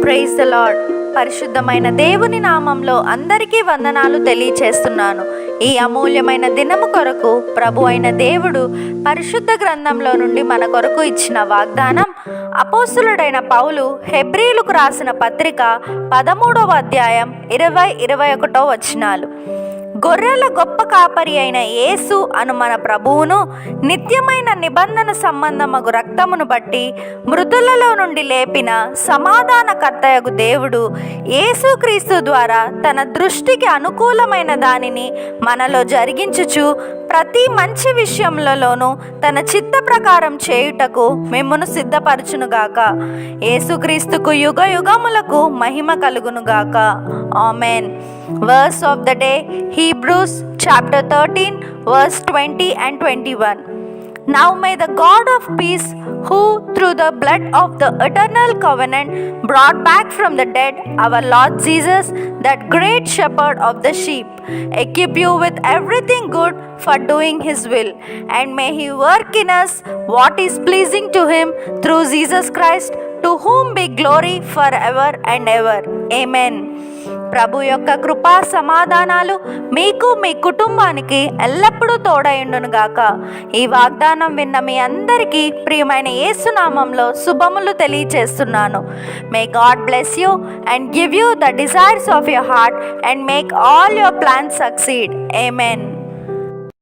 Praise the lord. పరిశుద్ధమైన దేవుని నామంలో అందరికీ వందనాలు తెలియచేస్తున్నాను. ఈ అమూల్యమైన దినము కొరకు ప్రభు అయిన దేవుడు పరిశుద్ధ గ్రంథంలో నుండి మన కొరకు ఇచ్చిన వాగ్దానం అపోస్తులుడైన పౌలు హెబ్రీయులకు రాసిన పత్రిక 13వ అధ్యాయం 20-21 వచనాలు. గొర్రెల గొప్ప కాపరి అయిన యేసు అను మన ప్రభువును నిత్యమైన నిబంధన సంబంధమగు రక్తమును బట్టి మృతులలో నుండి లేపిన సమాధానకర్తయగు దేవుడు యేసుక్రీస్తు ద్వారా తన దృష్టికి అనుకూలమైన దానిని మనలో జరిగించుచు ప్రతి మంచి విషయములలోనూ తన చిత్త ప్రకారం చేయుటకు మిమ్మును సిద్ధపరచునుగాక. యేసుక్రీస్తుకు యుగ యుగములకు మహిమ కలుగునుగాక. Amen. Verse of the day, Hebrews chapter 13 verse 20 and 21. Now may the God of peace, who through the blood of the eternal covenant brought back from the dead our Lord Jesus, that great shepherd of the sheep, equip you with everything good for doing his will, and may he work in us what is pleasing to him through Jesus Christ, to whom be glory forever and ever. Amen. ప్రభు యొక్క కృపా సమాధానాలు మీకు మీ కుటుంబానికి ఎల్లప్పుడూ తోడైండును గాక. ఈ వాగ్దానం విన్న మీ అందరికీ ప్రియమైన యేసు నామంలో శుభములు తెలియచేస్తున్నాను. May God bless you and give you the desires of your heart and make all your plans succeed. Amen.